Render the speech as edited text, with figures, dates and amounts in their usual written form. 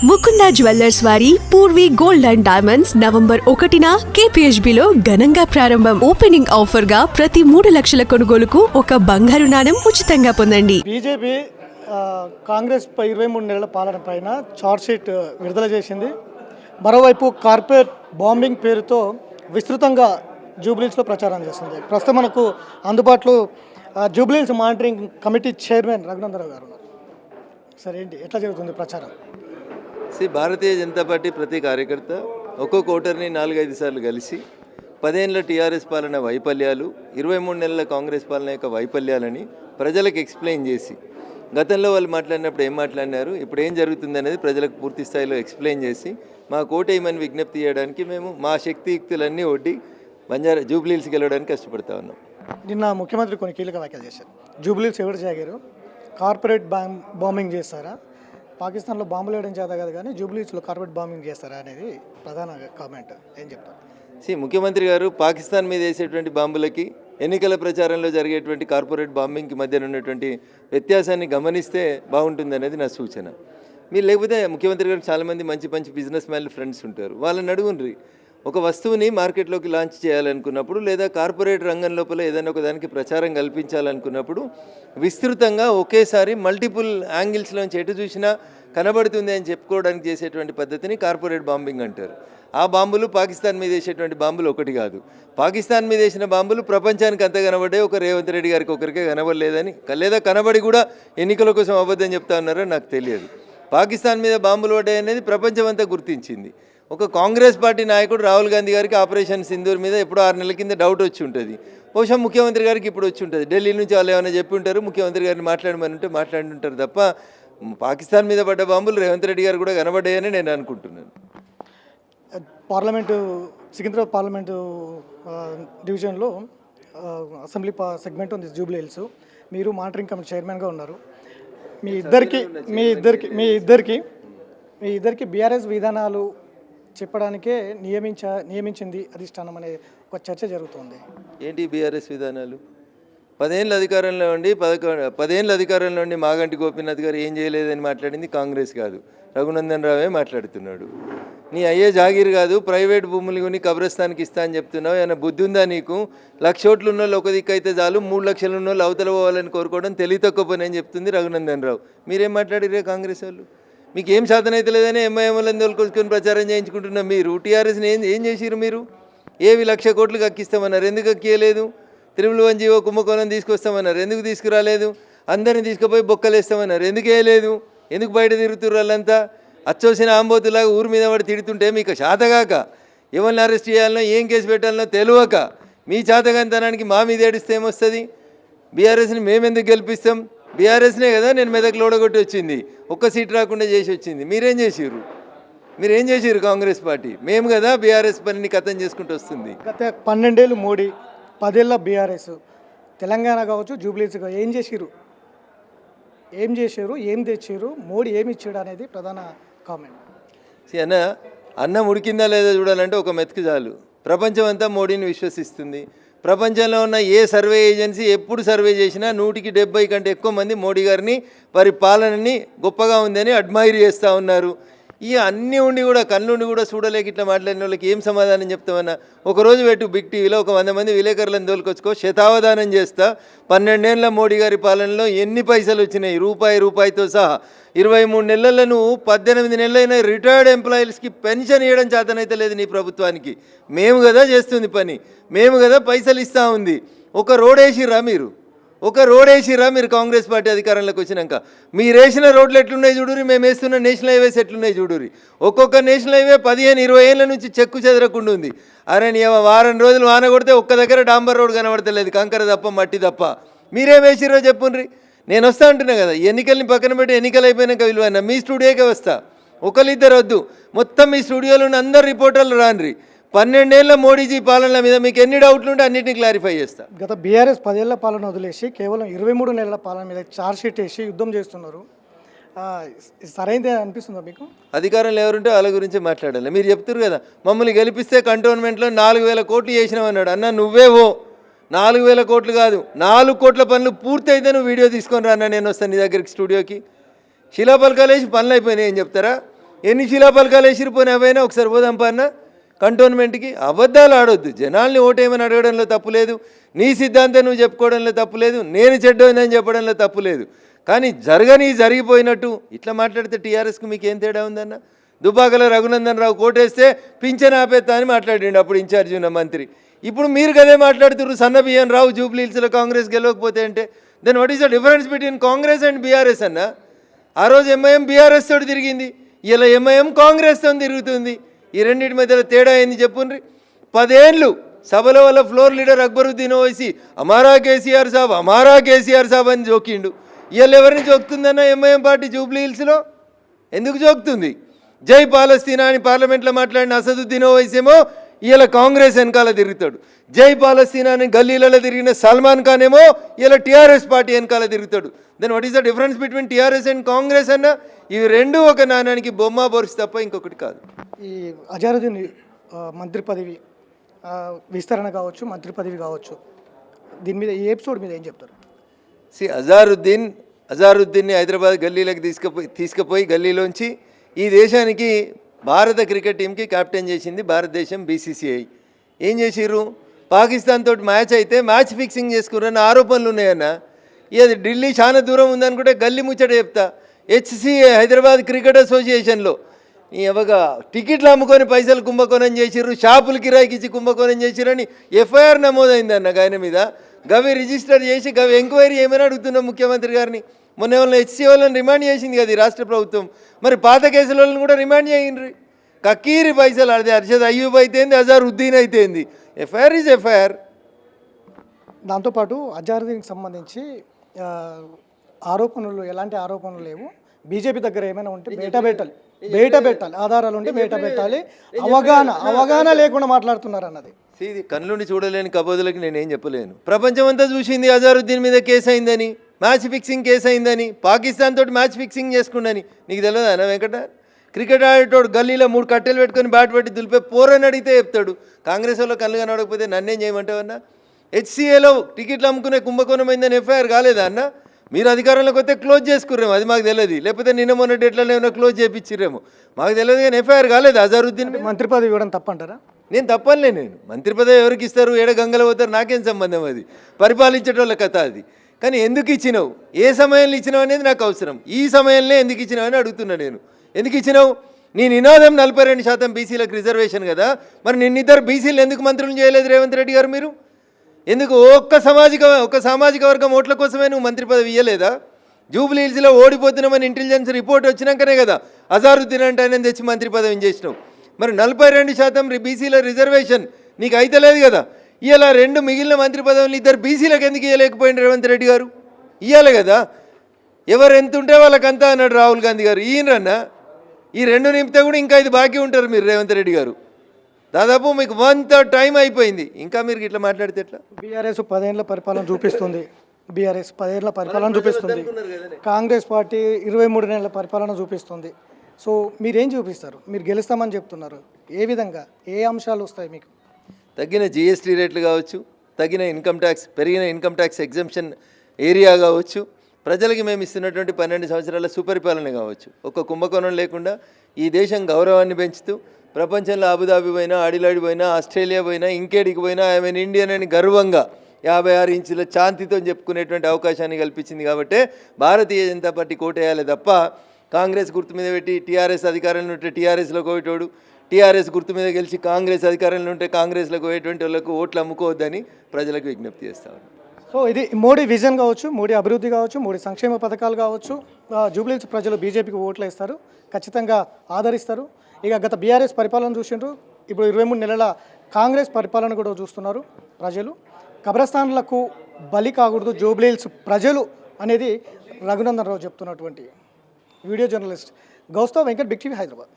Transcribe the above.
Mukunda jewellers వారి Purvi gold and diamonds November 1న KPHB లో ఘనంగా ప్రారంభం. ఓపెనింగ్ ఆఫర్ గా ప్రతి 3 లక్షల కొనుగోలుకు ఒక బంగారు నాణెం ఉచితంగా పొందండి. బీజేపీ కాంగ్రెస్ 23 నెలల పాలన పైన చార్జ్ షీట్ విడుదల చేసింది. మరోవైపు కార్పొరేట్ బాంబింగ్ పేరుతో విస్తృతంగా జూబ్లీహిల్స్లో ప్రచారం చేస్తుంది. ప్రస్తుతం మనకు అందుబాటులో Jubilee Hills monitoring committee chairman Raghunandan Rao గారు ఉన్నారు. సరే ఏంటి ఎట్లా జరుగుతుంది ప్రచారం? భారతీయ జనతా పార్టీ ప్రతి కార్యకర్త ఒక్కొక్క ఓటర్ని 4-5 సార్లు కలిసి 10 ఏళ్ల టీఆర్ఎస్ పాలన వైఫల్యాలు, 23 నెలల కాంగ్రెస్ పాలన యొక్క వైఫల్యాలని ప్రజలకు ఎక్స్ప్లెయిన్ చేసి, గతంలో వాళ్ళు మాట్లాడినప్పుడు ఏం మాట్లాడినారు, ఇప్పుడు ఏం జరుగుతుంది అనేది ప్రజలకు పూర్తి స్థాయిలో ఎక్స్ప్లెయిన్ చేసి మా కోటేయమని విజ్ఞప్తి చేయడానికి మేము మా శక్తియుక్తులన్నీ ఒడ్డి జూబ్లీహిల్స్కి వెళ్ళడానికి కష్టపడతా ఉన్నాం. నిన్న ముఖ్యమంత్రి కొన్ని కీలక వ్యాఖ్యలు చేశారు. జూబ్లీహిల్స్ ఎవరు చేయగారు, కార్పొరేట్ బాంబింగ్ చేస్తారా, పాకిస్తాన్లో బాంబులు వేయడం చేత కాదు కానీ జూబ్లీహిల్స్లో కార్పొరేట్ బాంబింగ్ చేస్తారా అనేది ప్రధాన కామెంట్. ఏం చెప్తారు? ముఖ్యమంత్రి గారు పాకిస్తాన్ మీద వేసేటువంటి బాంబులకి ఎన్నికల ప్రచారంలో జరిగేటువంటి కార్పొరేట్ బాంబింగ్కి మధ్యన ఉన్నటువంటి వ్యత్యాసాన్ని గమనిస్తే బాగుంటుంది అనేది నా సూచన. మీరు లేకపోతే ముఖ్యమంత్రి గారికి చాలామంది మంచి బిజినెస్ మ్యాన్లు ఫ్రెండ్స్ ఉంటారు, వాళ్ళని అడుగుండ్రి. ఒక వస్తువుని మార్కెట్లోకి లాంచ్ చేయాలనుకున్నప్పుడు లేదా కార్పొరేట్ రంగం లోపల ఏదైనా ఒక దానికి ప్రచారం కల్పించాలనుకున్నప్పుడు విస్తృతంగా ఒకేసారి మల్టిపుల్ యాంగిల్స్లోంచి ఎటు చూసినా కనబడుతుంది అని చెప్పుకోవడానికి చేసేటువంటి పద్ధతిని కార్పొరేట్ బాంబింగ్ అంటారు. ఆ బాంబులు పాకిస్తాన్ మీద వేసేటువంటి బాంబులు ఒకటి కాదు. పాకిస్తాన్ మీద వేసిన బాంబులు ప్రపంచానికి అంత కనబడే ఒక రేవంత్ రెడ్డి గారికి ఒకరికే కనబడలేదని, లేదా కనబడి కూడా ఎన్నికల కోసం అబద్ధం చెప్తా ఉన్నారో నాకు తెలియదు. పాకిస్తాన్ మీద బాంబులు పడ్డాయి అనేది ప్రపంచం అంతా గుర్తించింది. ఒక కాంగ్రెస్ పార్టీ నాయకుడు రాహుల్ గాంధీ గారికి ఆపరేషన్ సింధూర్ మీద ఎప్పుడో 6 నెలల కింద డౌట్ వచ్చి ఉంటుంది. బహుశా ముఖ్యమంత్రి గారికి ఇప్పుడు వచ్చి ఉంటుంది. ఢిల్లీ నుంచి వాళ్ళు ఏమైనా చెప్పి ఉంటారు, ముఖ్యమంత్రి గారిని మాట్లాడమని ఉంటే మాట్లాడుంటారు తప్ప పాకిస్తాన్ మీద పడ్డ బాంబులు రేవంత్ రెడ్డి గారు కూడా కనబడ్డాయని నేను అనుకుంటున్నాను. సికింద్రాబాద్ పార్లమెంటు డివిజన్లో అసెంబ్లీ సెగ్మెంట్ ఉంది జూబ్లీహిల్స్. మీరు మానిటరింగ్ కమిటీ చైర్మన్గా ఉన్నారు. మీ ఇద్దరికి బీఆర్ఎస్ విధానాలు చెప్పడానికే నియమించింది అధిష్టానం అనే ఒక చర్చ జరుగుతుంది. ఏంటి బీఆర్ఎస్ విధానాలు? 10 ఏళ్ళ అధికారంలో ఉండి మాగంటి గోపీనాథ్ గారు ఏం చేయలేదని మాట్లాడింది కాంగ్రెస్ కాదు, రఘునందన్ రావే మాట్లాడుతున్నాడు. నీ అయ్యే జాగీర్ కాదు, ప్రైవేట్ భూములు కొని కబ్రస్థానికి ఇస్తా అని చెప్తున్నావు. ఏమైనా బుద్ధి ఉందా నీకు? 1,00,000 కోట్లు ఉన్న వాళ్ళు ఒక దిక్కు అయితే చాలు, 3 లక్షలు ఉన్న వాళ్ళు అవతల పోవాలని కోరుకోవడం తెలివి తక్కువ పని అని చెప్తుంది రఘునందన్ రావు. మీరేం మాట్లాడిరే కాంగ్రెస్ వాళ్ళు? మీకు ఏం సాధన అయితే లేదని ఎంఐఎంలను తోలుకొచ్చుకొని ప్రచారం చేయించుకుంటున్నా. మీరు టీఆర్ఎస్ని ఏం చేసిరు? మీరు ఏవి 1,00,000 కోట్లకు అక్కిస్తామన్నారు, ఎందుకు అక్కియలేదు? 111 కుంభకోణం తీసుకొస్తామన్నారు, ఎందుకు తీసుకురాలేదు? అందరినీ తీసుకుపోయి బొక్కలేస్తామన్నారు, ఎందుకు వేయలేదు? ఎందుకు బయట తిరుగుతున్నారు? వాళ్ళంతా అచ్చోసిన ఆంబోతులాగా ఊరి మీద పడి తిడుతుంటే మీకు శాతగాక ఎవరిని అరెస్ట్ చేయాలనో ఏం కేసు పెట్టాలనో తెలియక మీ చాతగాంతనానికి మా మీద ఏడిస్తే ఏమొస్తుంది? బీఆర్ఎస్ని మేమెందుకు గెలిపిస్తాం? బీఆర్ఎస్నే కదా నేను మెదక్లో ఓడగొట్టి వచ్చింది, ఒక్క సీట్ రాకుండా చేసి వచ్చింది. మీరేం చేసిరు కాంగ్రెస్ పార్టీ? మేము కదా బీఆర్ఎస్ పనిని కథం చేసుకుంటూ వస్తుంది. గత 12 ఏళ్ళు మోడీ, 10 ఏళ్ళ బీఆర్ఎస్, తెలంగాణ కావచ్చు జూబ్లీహిల్స్ ఏం చేసిరు, ఏం తెచ్చారు, మోడీ ఏమి ఇచ్చాడు అనేది ప్రధాన కామెంట్. అన్నం ఉడికిందా లేదా చూడాలంటే ఒక మెతుకు చాలు. ప్రపంచం అంతా మోడీని విశ్వసిస్తుంది. ప్రపంచంలో ఉన్న ఏ సర్వే ఏజెన్సీ ఎప్పుడు సర్వే చేసినా 100కి 70 కంటే ఎక్కువ మంది మోడీ గారిని వారి పాలనని గొప్పగా ఉందని అడ్మైర్ చేస్తూ ఉన్నారు. ఈ అన్నీ ఉండి కూడా కళ్ళుండి కూడా చూడలేక ఇట్లా మాట్లాడిన వాళ్ళకి ఏం సమాధానం చెప్తామన్నా? ఒకరోజు పెట్టు బిగ్ టీవీలో ఒక 100 మంది విలేకరులను తోలుకొచ్చుకో, శతావధానం చేస్తా 12 ఏళ్ళ మోడీ గారి పాలనలో ఎన్ని పైసలు వచ్చినాయి, రూపాయితో సహా. 23 నెలల్లో నువ్వు 18 నెలలైన రిటైర్డ్ ఎంప్లాయీస్కి పెన్షన్ ఇవ్వడం చేతనైతే లేదు నీ ప్రభుత్వానికి. మేము కదా చేస్తుంది పని, మేము కదా పైసలు ఇస్తూ ఉంది. ఒక రోడ్ వేసిర్రా మీరు కాంగ్రెస్ పార్టీ అధికారంలోకి వచ్చినాక? మీరు వేసిన రోడ్లు ఎట్లున్నాయి చూడురి, మేము వేస్తున్న నేషనల్ హైవేస్ ఎట్లున్నాయి చూడురి. ఒక్కొక్క నేషనల్ హైవే 15-20 ఏళ్ళ నుంచి చెక్కు చెదరకుండా ఉంది. అరే నీ వారం రోజులు వాన కొడితే ఒక్క దగ్గర డాంబర్ రోడ్ కనబడతలేదు, కంకర తప్ప మట్టి తప్ప. మీరేం వేసిర్రో చెప్పుండ్రి. నేను వస్తా అంటున్నా కదా, ఎన్నికల్ని పక్కన పెట్టి ఎన్నికలు అయిపోయినాక విలువైనా మీ స్టూడియోకే వస్తా. 1-2 వద్దు, మొత్తం మీ స్టూడియోలో ఉన్న అందరు రిపోర్టర్లు రాన్రి. 12 ఏళ్ళ మోడీజీ పాలన మీద మీకు ఎన్ని డౌట్లు ఉంటే అన్నింటినీ క్లారిఫై చేస్తా. గత బీఆర్ఎస్ 10 ఏళ్ల పాలన వదిలేసి కేవలం 23 నెలల పాలన మీద ఛార్జ్ షీట్ వేసి యుద్ధం చేస్తున్నారు. సరైనదే అనిపిస్తుందా మీకు? అధికారంలో ఎవరుంటే వాళ్ళ గురించి మాట్లాడాలి. మీరు చెప్తారు కదా మమ్మల్ని గెలిపిస్తే కంటోన్మెంట్లో 4,000 కోట్లు చేసినామన్నాడు. అన్న నువ్వేవో 4,000 కోట్లు కాదు, 4 కోట్ల పనులు పూర్తయితే నువ్వు వీడియో తీసుకొని రా అన్న, నేను వస్తాను నీ దగ్గరికి స్టూడియోకి. శిలాపలకాలు వేసి పనులు అయిపోయినాయి అని చెప్తారా? ఎన్ని శిలాపలకాలు వేసిరిపోయినా అవైనా ఒకసారి పోదాంపా అన్న కంటోన్మెంట్కి. అబద్ధాలు ఆడొద్దు. జనాల్ని ఓటేయమని అడగడంలో తప్పు లేదు, నీ సిద్ధాంతం నువ్వు చెప్పుకోవడంలో తప్పు లేదు, నేను చెడ్డోనని చెప్పడంలో తప్పు లేదు. కానీ జరిగిపోయినట్టు ఇట్లా మాట్లాడితే టీఆర్ఎస్కి మీకు ఏం తేడా ఉందన్న? దుబ్బాకలో రఘునందన్ రావు కోటేస్తే పింఛన్ ఆపేస్తా అని మాట్లాడిండు అప్పుడు ఇన్ఛార్జి ఉన్న మంత్రి. ఇప్పుడు మీరు కదే మాట్లాడుతున్నారు సన్న బియ్యం రావు జూబ్లీ హిల్స్లో కాంగ్రెస్ గెలవకపోతే అంటే. Then what is the difference between Congress and BRS అన్న? ఆ రోజు ఎంఐఎం బీఆర్ఎస్ తోటి తిరిగింది, ఇలా ఎంఐఎం కాంగ్రెస్తో తిరుగుతుంది. ఈ రెండింటి మధ్యలో తేడా ఏంది చెప్పుండ్రి. 10 ఏళ్ళు సభల వల్ల ఫ్లోర్ లీడర్ అక్బరుద్దీన్ ఓవైసీ అమారా కేసీఆర్ సాబ్ అని జోకిండు. ఇవాళ ఎవరిని జోకుతుందన్న ఎంఐఎం పార్టీ జూబ్లీ హిల్స్లో? ఎందుకు జోకుతుంది? జై పాలస్తీనా అని పార్లమెంట్లో మాట్లాడిన అసదుద్దీన్ ఓవైసీ ఏమో ఇలా కాంగ్రెస్ వెనకాల తిరుగుతాడు. జై పాలస్తీనా అని గల్లీలలో తిరిగిన సల్మాన్ ఖాన్ ఏమో ఇలా టీఆర్ఎస్ పార్టీ వెనకాల తిరుగుతాడు. Then what is the difference between TRS and Congress అన్న? ఇవి రెండు ఒక నాణానికి బొమ్మ బొరుసు తప్ప ఇంకొకటి కాదు. ఈ అజారుద్దీన్ మంత్రి పదవి విస్తరణ కావచ్చు, మంత్రి పదవి కావచ్చు, దీని మీద ఈ ఎపిసోడ్ మీద ఏం చెప్తారు? అజారుద్దీన్ని హైదరాబాద్ గల్లీలకు తీసుకుపోయి గల్లీలోంచి ఈ దేశానికి భారత క్రికెట్ టీంకి కెప్టెన్ చేసింది భారతదేశం బీసీసీఐ. ఏం చేసిర్రు? పాకిస్తాన్ తోటి మ్యాచ్ అయితే మ్యాచ్ ఫిక్సింగ్ చేసుకున్నారన్న ఆరోపణలు ఉన్నాయన్న. ఇది ఢిల్లీ చాలా దూరం ఉందనుకుంటే గల్లీ ముచ్చట చెప్తా. హెచ్సిఏ హైదరాబాద్ క్రికెట్ అసోసియేషన్లో ఎవగా టికెట్లు అమ్ముకొని పైసలు కుంభకోణం చేసిర్రు, షాపులు కిరాయికి ఇచ్చి కుంభకోణం చేసిరని ఎఫ్ఐఆర్ నమోదైందన్న ఆయన మీద. గవి రిజిస్టర్ చేసి గవి ఎంక్వైరీ ఏమైనా అడుగుతున్నాం ముఖ్యమంత్రి గారిని. మొన్న వాళ్ళని హెచ్సీ వాళ్ళని రిమాండ్ చేసింది కదా ఈ రాష్ట్ర ప్రభుత్వం. మరి పాత కేసుల వాళ్ళని కూడా రిమాండ్ చేయండి. కక్కీరి పైసలు అదే అర్షద్ అయ్యూబ్ అయితేంది, అజారుద్దీన్ అయితేంది. FIR is FIR. దాంతోపాటు అజారుద్దీన్కి సంబంధించి ఆరోపణలు, ఎలాంటి ఆరోపణలు లేవు. బీజేపీ దగ్గర ఏమైనా ఉంటే బయట పెట్టాలి, ఆధారాలు ఉంటే బయట పెట్టాలి. అవగాహన లేకుండా మాట్లాడుతున్నారు అన్నది. ఇది కళ్ళుండి చూడలేని కబోదులకి నేనేం చెప్పలేను. ప్రపంచం అంతా చూసింది అజారుద్దీన్ మీద కేసు అయిందని, మ్యాచ్ ఫిక్సింగ్ కేసు అయిందని, పాకిస్తాన్ తోటి మ్యాచ్ ఫిక్సింగ్ చేసుకున్నాని. నీకు తెలియదు అన్న వెంకట? క్రికెట్ ఆడేటోడు గల్లీలో 3 కట్టెలు పెట్టుకొని బ్యాట్ పెట్టి దులిపే పోరని అడిగితే చెప్తాడు. కాంగ్రెస్ వాళ్ళు కళ్ళు కనబడకపోతే నన్నేం చేయమంటావన్నా? హెచ్సిఏలో టికెట్లు అమ్ముకునే కుంభకోణం అయిందని ఎఫ్ఐఆర్ కాలేదా అన్న? మీరు అధికారంలోకి వస్తే క్లోజ్ చేసుకుర్రేమో, అది మాకు తెలియదు. లేకపోతే నిన్న మొన్న డేట్లలో ఏమైనా క్లోజ్ చేయించిర్రేమో, మాకు తెలియదు. కానీ ఎఫ్ఐఆర్ కాలేదు అజారుద్దీన్. మంత్రి పదవి ఇవ్వడం తప్పంటారా? నేను తప్పనిలే. నేను మంత్రి పదవి ఎవరికి ఇస్తారు, ఏడ గంగలో పోతారు, నాకేం సంబంధం? అది పరిపాలించేటోళ్ళ కథ అది. కానీ ఎందుకు ఇచ్చినావు, ఏ సమయంలో ఇచ్చినావు అనేది నాకు అవసరం. ఈ సమయంలో ఎందుకు ఇచ్చినావు అని అడుగుతున్నా నేను. ఎందుకు ఇచ్చినావు? నీ నినాదం 42% బీసీలకు రిజర్వేషన్ కదా. మరి నిన్నిద్దరు బీసీలు ఎందుకు మంత్రులు చేయలేదు రేవంత్ రెడ్డి గారు? మీరు ఎందుకు ఒక సామాజిక వర్గం ఓట్ల కోసమే నువ్వు మంత్రి పదవి ఇవ్వలేదా? జూబ్లీ హిల్స్లో ఓడిపోతున్నామని ఇంటెలిజెన్స్ రిపోర్ట్ వచ్చినాకనే కదా అజారుద్దీన్ అంటే ఆయన తెచ్చి మంత్రి పదవిని చేసినావు. మరి 42% బీసీల రిజర్వేషన్ నీకు అయితలేదు కదా. ఇలా 2 మిగిలిన మంత్రి పదవులు 2 బీసీలకు ఎందుకు ఇవ్వలేకపోయింది రేవంత్ రెడ్డి గారు? ఇవ్వాలి కదా. ఎవరు ఎంత ఉంటే వాళ్ళకంతా అన్నాడు రాహుల్ గాంధీ గారు. ఈయనన్నా ఈ 2 నింపితే కూడా ఇంకా 5 బాకీ ఉంటారు మీరు రేవంత్ రెడ్డి గారు. దాదాపు మీకు 1/3 టైం అయిపోయింది, ఇంకా మీరు ఇట్లా మాట్లాడితే ఎట్లా? బీఆర్ఎస్ 10 ఏళ్ల పరిపాలన చూపిస్తుంది. కాంగ్రెస్ పార్టీ 23 నెలల పరిపాలన చూపిస్తుంది. సో మీరేం చూపిస్తారు? మీరు గెలుస్తామని చెప్తున్నారు. ఏ విధంగా, ఏ అంశాలు వస్తాయి మీకు? తగ్గిన జిఎస్టీ రేట్లు కావచ్చు, తగ్గిన ఇన్కమ్ ట్యాక్స్, పెరిగిన ఇన్కమ్ ట్యాక్స్ ఎగ్జంప్షన్ ఏరియా కావచ్చు, ప్రజలకి మేము ఇస్తున్నటువంటి 12 సంవత్సరాల సుపరిపాలన కావచ్చు. ఒక కుంభకోణం లేకుండా ఈ దేశం గౌరవాన్ని పెంచుతూ ప్రపంచంలో అబుదాబి పోయినా, అడిలాడి పోయినా, ఆస్ట్రేలియా పోయినా, ఇంకేడికి పోయినా ఐఎమ్ ఇండియన్ అని గర్వంగా 56 ఇంచుల చాంతితో చెప్పుకునేటువంటి అవకాశాన్ని కల్పించింది. కాబట్టి భారతీయ జనతా పార్టీ కోటేయాలి తప్ప కాంగ్రెస్ గుర్తు మీద పెట్టి టీఆర్ఎస్ అధికారంలో ఉంటే టీఆర్ఎస్లో పోయేటోడు, టీఆర్ఎస్ గుర్తు మీద గెలిచి కాంగ్రెస్ అధికారంలో ఉంటే కాంగ్రెస్లోకి పోయేటువంటి వాళ్ళకు ఓట్లు అమ్ముకోవద్దని ప్రజలకు విజ్ఞప్తి చేస్తాను. సో ఇది మోడీ విజన్ కావచ్చు, మోడీ అభివృద్ధి కావచ్చు, మోడీ సంక్షేమ పథకాలు కావచ్చు. జూబ్లీ హిల్స్ ప్రజలు బీజేపీకి ఓట్లు ఇస్తారు, ఖచ్చితంగా ఆదరిస్తారు. ఇక గత బీఆర్ఎస్ పరిపాలన చూసిండ్రు, ఇప్పుడు 23 నెలల కాంగ్రెస్ పరిపాలన కూడా చూస్తున్నారు ప్రజలు. కబ్రస్థాన్లకు బలి కాకూడదు జూబ్లీ హిల్స్ ప్రజలు అనేది రఘునందన్ రావు చెప్తున్నటువంటి. Video journalist Gaustav Venkat, big TV, Hyderabad.